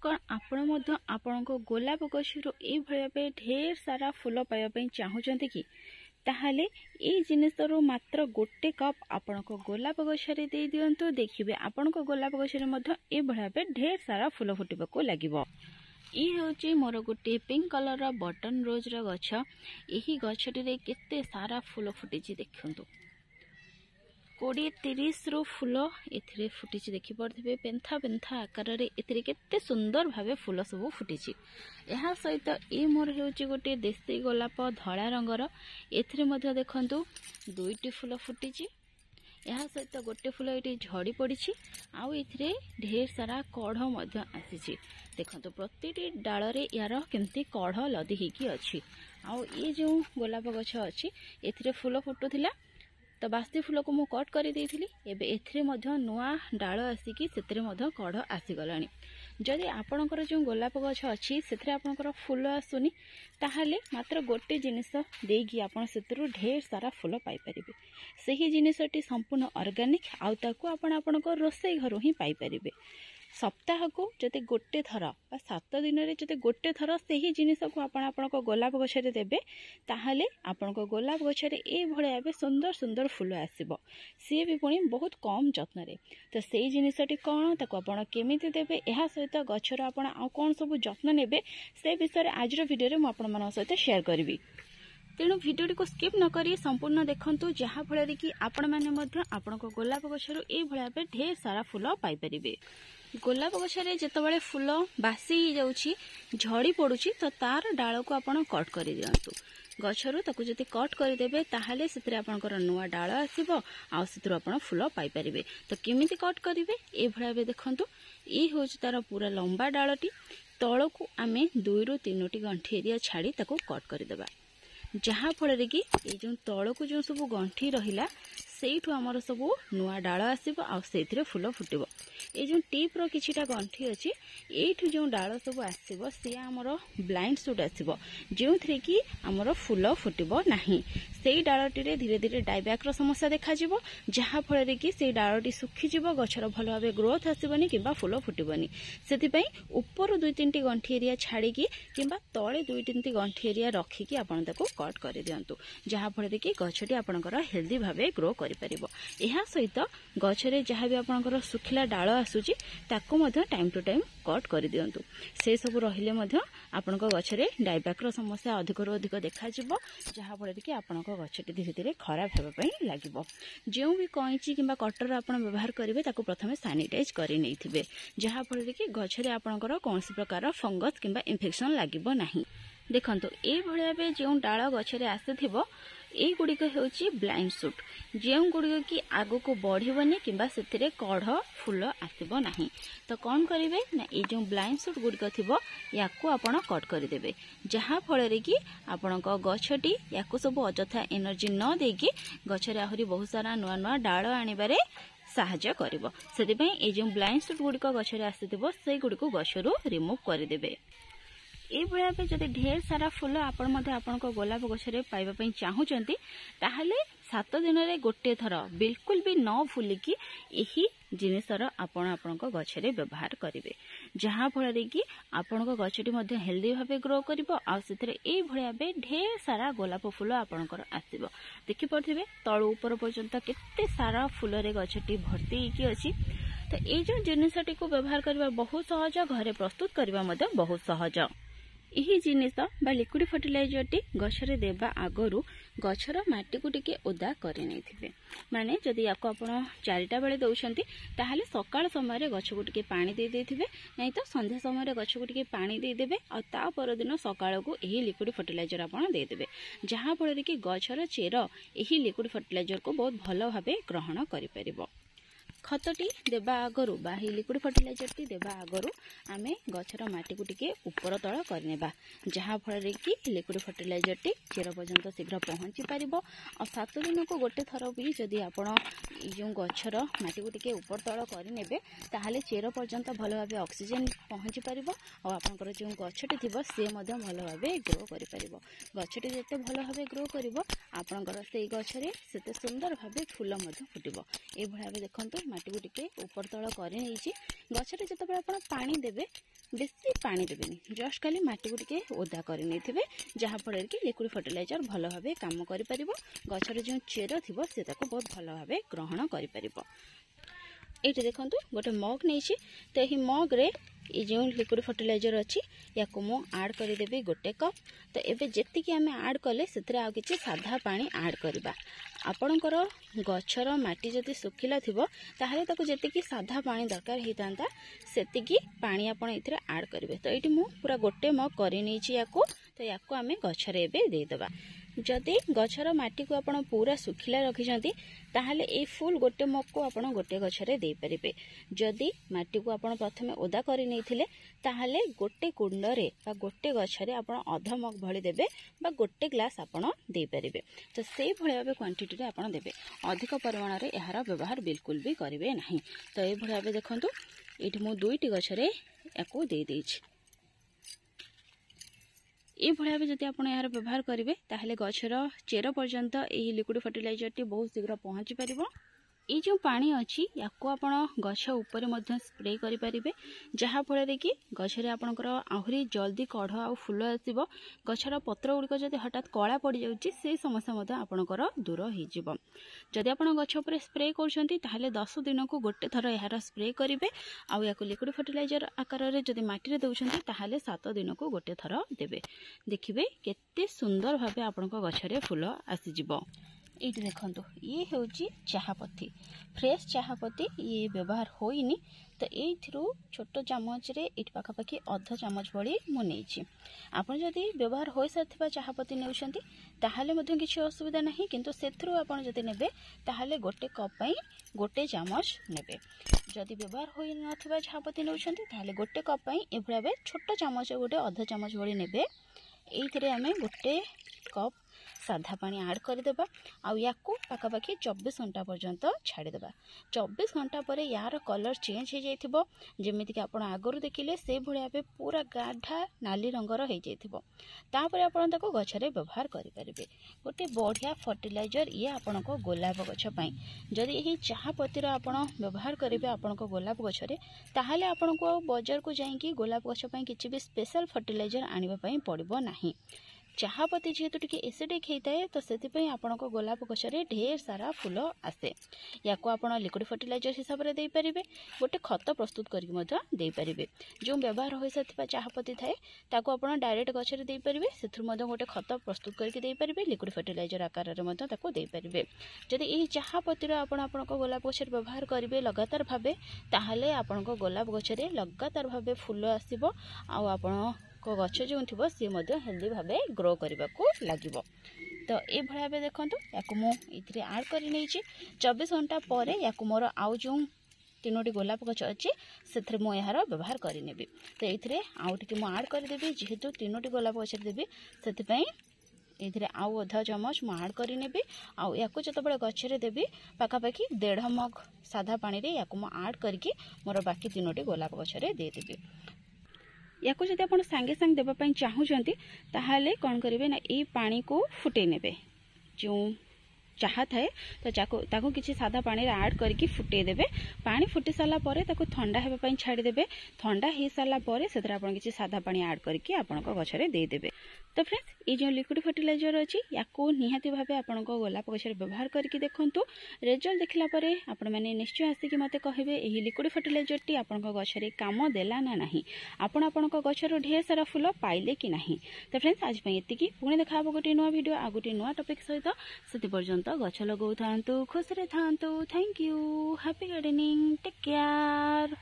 कौन आपण गोलाप गछरु ए भावे ढेर सारा फूल पाइबा चाहूँगी कि ताहले ए जिनिसरू मात्र गोटे कप आपण गोलाप गछरे दे दियंतु देखिबे आपण गोलाप गछरे मध्य ए भावे ढेर सारा फूल फुटिबाको लागिबो। ये हूँ मोर गोटे पिंक कलर बटन रोज गछ। यही गछटी केते सारा फूल फुटी देखु 20-30 रो फूल एथिरे फुटी देखिपे पेंथा पेंथा आकार एथिरे केते सुंदर भावे फूल सब फुटी। यह सहित ये मोर हूँ गोटे देशी गोलाप धला रंगर एथिरे मध्य देखंतु 2टी फूल फुटी। यह सहित गोटे फूल ये झड़ी पड़ी आउ एथिरे ढेर सारा कढ़ आसी देखो प्रति डाल यार केमती कढ़ लदी होगी अच्छी। आउ ये जो गोलाप गछ अच्छी एथिरे फूल फुटुला तो बास्ती फूल को मुझे कट कर एथिरे नुआ डाल आसिकी कढ़ आसीगला। जदि आपणकर जो गोलाप गछ अच्छी से आपणकर फूल आसुनी ताहले मात्र गोटे जिनिस देगी आपण सेतरु ढेर सारा फूल पाइपर। सही जिनिसटी संपूर्ण ऑर्गेनिक आउ ताकू आपण आपणकर रोसई घर ही पाइपर। सप्ताह को जदि गोटे थर 7 दिन में जदि गोटे थर से ही जिनिस को आपण गोलाप गछरे देबे ताहले आपण गोलाप गछरे ए भले सुंदर सुंदर फूल आसीबो सी भी पुणी बहुत कम जत्न रे। तो सेही जिनिसटी कौन ताको आपण केमिति देबे एहा सहित गछर आपण आ कोन सब जत्न नेबे से विषय आज वीडियो रे म आपण मन सहित शेयर करबी। तेणु भिडियो को स्किप न करी संपूर्ण देखंतु जहाँ फल कि आपण मैंने आपण गोलाप गछरु ए भावे ढेर सारा फूल पाइपर। गोलाप गछरे जितेबाला फूल बासी जाउछि झड़ी पड़ुछि तो तार डाल को आपण कट कर दियंतु गछरु ताकू जति कट करदेबे ताहले सेतरे आपनकर नुआ डाल आसीबो आ सेतरु आपण फूल पाई परिबे। तो केमिति कट करिवे ए भळाबे देखंतु ए होछि तार पूरा लंबा डालटी तळकू आमे 2 ରୁ 3टी गंठी एरिया छाड़ी ताकू कट करदेबा जहाँ फल कि ये जो तलक जो सब गंठी रहा से आमर सब नुआ डाल आसो आ फूल फुटब। ये जो टीप रो किछिटा गंठी अच्छी ये जो डाल सब आसो सी आमर ब्लाइंड सुट आसो जो थे कि आमर फूल फुटब नहीं से डालटी धीरे धीरे डाइबैक समस्या देखा जहाँ फल कि से डालटी सुखीज गछर भल भाव ग्रोथ आसबनी कि फूल फुटबनी से ऊपर 2-3टी गंठी एरिया छाड़ी कि तले 2-3टी गंठी एरिया रखिकी आपण कट कर दियंतु जहाँ फल कि गछटी आपणकर हेल्दी भावे ग्रो कर परिबो। एहा सहित गछरे जहाँ भी आपणकर सुखिला डाल आसुची ताको मध्य टाइम टू टाइम कट कर दियंतु से सब रहिले मध्य आपणक गछरे डाइबैक समस्या अधिक रु अधिक देखा जिवो जहाँ फल कि आपणक गछटी धीरे धीरे खराब हेबा पई लागिवो। जो भी कैंची किंबा कटर आपण व्यवहार करिवे ताको प्रथमे सैनिटाइज करि नैथिबे जहाँ फल कि गछरे आपणकर कोनसी प्रकार फंगस किंबा इन्फेक्शन लागिवो नाही। देखंतु ए भले जो डाल गछरे आसीथिबो ए गुड़िक होची ब्लाइंड सुट जो गुड़िक कि आगो को बढ़िबनी किंबा सेथिरे कढ़ फूल आसीबो नाही। तो कौन करिवे ना ए जो ब्लाइंड सुट गुड़िक थिबो याकू आपण कट करदेबे जहाँ फल रे कि आपणक गछटी याकू सब अजथा एनर्जी न देकी गछरे आहुरी बहुत सारा नुआ नुआ डाल आनिबारे साहाय्य करिवो। सेदिपई ए जो ब्लाइंड सुट गुड़िक गछरे आसीथिबो से गुड़िक गछरु रिमूव करदेबे। ये भाव जब ढेर सारा फूल आपण गोलाप गछरे पाइबा चाहूँगी ताहले 7 दिन में गोटे थर बिल्कुल भी न फुलिकी यही जिनिसर आपण गछरे व्यवहार करेंगे जहाँ फल कि आपण गछटी हेल्दी भाव ग्रो कर भाव ढेर सारा गोलाप फूल आपणकर आसो देखिपे तलू ऊपर पर्यंत केते सारा फूल गछटी भर्ती होगी अच्छी। तो ये जो जिनसटी को व्यवहार करने बहुत सहज घरे प्रस्तुत करने बहुत सहज। यही जिनिस बा लिक्विड फर्टिलाइजर टी गछरे देबा आगरु गछर माटी को टिके ओदा करे नैथिबे माने जदि याको आपण 4टा बेले दउछंती ताहाले सकाळ समय रे गछ को टिके पानी दे देथिबे नै तो संध्या समय रे गछ को टिके पानी दे देबे आ ता पर दिन सकाळ को एही लिक्विड फर्टिलाइजर आपण दे देबे जहाँ फल कि गछर चेर एही लिक्विड फर्टिलाइजर को बहुत भल भाबे ग्रहण करि परिबो। खतटी देबा आगरु बा लिक्विड फर्टिलाइजर टी देबा आगरु आमे गछर माटी को टिके ऊपर तळ करनेबा जहाँ फल कि लिक्विड फर्टिलाइजर टी चेर पर्यंत शीघ्र पहुँची पारिबो। और 7 दिन को गोटे थर भी जदि आपण जो गछर माटी को टिके ऊपर तळ करनेबे ताहाले चेर पर्यंत भल भाबे ऑक्सीजन पहुँची पारिबो और आपनकर जो गछटी थिबो से मध्य भल भाबे ग्रो करि पारिबो। गछटी जते भल भाबे ग्रो करिवो आपनकर सेई गछरे सेते सुंदर भाबे फूल मध्य फुटिबो। ए भाबे देखंतु माटी को टिके ऊपर तळ करे गछरे जते पानी देबे बेसी पानी देवेनि, जस्ट खाली माटी को टिके ओदा कर नहीं जहाँफल कि लिक्विड फर्टिलाइजर भल भाव काम कर गचर जो चेर थी सी बहुत भल भाव ग्रहण कर। ये देखो गोटे मग नहीं तो यही मग रे ये जो लिक्विड फर्टिलाइजर अच्छी या मु आड करदेवी गोटे कप। तो ये जी आम आड कले से कि साधा पानी आड करवा। आपणकर गचर माटी जदि सुखिला थी ताहले जी साधा पानी दरकार होता से पानी आप आड करेंगे। तो ये पूरा गोटे मग कर तो या आम गचरे देदेबा। जदि गचर माटी को आपण पूरा सुखिला रखिछंती ताहले ए फुल गोटे मग को आपण गोटे गचरे दे परिबे। जदि माटी को आपण प्रथमे ओदा करि नैथिले ताहले गोटे कुंडरे बा गोटे गचरे आपण अध मग भली देबे बा गोटे ग्लास आपण दे परिबे। तो से भली भाबे क्वांटिटी रे आपण देबे, अधिक परिमाण रे एहार व्यवहार बिल्कुल भी करिवे नाही। तो ए भली भाबे देखंतु एठी मु दुईटी गचरे याकू दे देछि। ये भाव जब आप यार व्यवहार करेंगे ताहले गचर चेर पर्यंत यही लिक्विड फर्टिलाइजर टी बहुत शीघ्र पहुँची पार। ये जो पानी अच्छी या गछ उपर स्प्रे करें जहाँफल कि गचरे आपंकर आहरी जल्दी कढ़ आ फूल आसो। गचर पत्र गुड़िक जब हठात कला पड़ जाऊँगी से समस्या आपंकर दूर हो। जदि आप गछ उपर स्प्रे कर 10 दिन को गोटे थर यार स्प्रे करेंगे आउ या लिक्विड फर्टिलाइजर आकार में जब मटी दौरान 7 दिन को गोटे थर देवे। देखिए केते सुंदर भाव आपण गचरे फूल आसीज। ये देखो ये हूँ चाहपत्ती, फ्रेश चाहपत्ती ये व्यवहार होइनी। तो ये छोट चामच रे ये पाखापाखि अध चामच भली मुझे आपड़ जदि व्यवहार हो सारी चाहपत्ती नेउछंती ताहले मध्य किसी असुविधा नहीं, किंतु सेथुरु आपड़ जदि नेबे ताहले गोटे कप पई गोटे चामच नेबे। जदि व्यवहार हो नथिबा चाहपत्ती नेउछंती ताहले गोटे कप पई ए भले छोट चामच गोटे अध चामच भली नेबे। एइथिरे आमे गोटे कप साधा पानी आड करदेबा आउ या पाखापाखि 24 घंटा पर्यंत छाड़देबा। 24 घंटा पर यार कलर चेंज हो जाइथिबो, जेमिति कि आपण आगरु देखिले से भलिया पे पूरा गाढ़ा नाली रंगर हो जाइथिबो। तापर आपण ताको गछरे व्यवहार करि परिबे। गोटे बढ़िया फर्टिलाइजर ये आपण को गोलाप गछ पई। जदि एही चाहपत्ती रो आपण व्यवहार करिवे आपण को गोलाप गछरे ताहाले आपण को बाजार को जाईकी गोलाप गछ पई किछि भी स्पेशल फर्टिलाइजर आनिबा पई पड़िबो नाही। चाहपत्ती जेहेतु टिके एसिडिक होता है तो से आपण को गोलाप गछरे ढेर सारा फूल आसे। या लिक्विड फर्टिलाइजर हिसाब से दे पारिबे, गोटे खत प्रस्तुत करके दे पारिबे। जो व्यवहार हो सारी चाहपत्ती थाए ताको आपण डायरेक्ट गछरे दे पारिबे, सेथुर गोटे खत प्रस्तुत करके दे पारिबे, लिक्विड फर्टिलाइजर आकार में ताको दे पारिबे। जदि एही चाहपत्तीर आपण को गोलाप गछरे व्यवहार करिवे लगातार भाबे ताहले आपण को गोलाप गछरे लगातार भाबे फूल आसीबो आ आपण को गछ जो थी सी हेल्दी भाव ग्रो करने को लगे। तो ये भाव देखो या मुझे आड कर 24 घंटा पर या मोर आउ जो 3टी गोलाप गछ अच्छी से मुझे यार व्यवहार करें। तो ये आउ टे आड करदेवी जेहेतु 3टी गोलाप गछ देवी से ये आउ अधा चामच मु आड करें। आउ या जो गचरे देवी पाखापाखि 1.5 मग साधा पानी रे या आड करके मोर बाकी 3टी गोलाप गचरे देदेवी। या जब आप सांगे सांगे देवाई चाहूँगी ताहले कौन करेंगे ना ये पानी को फुटे नेबे। जो चाह थाए तो ताको किसी सादा पानी रे आड करके फुटे देबे। पानी फुटी सारा पर ताको ठंडा होगा छाड़देवे। ठंडा हो सारा पर से किसी सादा पानी आड करके आपण गछरे दे देबे। तो फ्रेंड्स ये जो लिक्विड फर्टिलाइजर अच्छी या निहाती भाव आपण गोलाप गछरे व्यवहार करके देखंतु। रिजल्ट देखला परे आपण माने निश्चय आसिक मते कहिबे एही लिक्विड फर्टिलाइजर टी आपण गछरे काम देला ना नाही, आपण गछर ढेर सारा फूल पाइले कि नाही। तो फ्रेंड्स आज पई एतिकी, पुणे देखा गोटे नुआ वीडियो आ गोटे नुआ टॉपिक सहित सेति पर्यंत गछ लगाउ थांतु, खुश रे थांतु। Thank you, happy gardening, take care.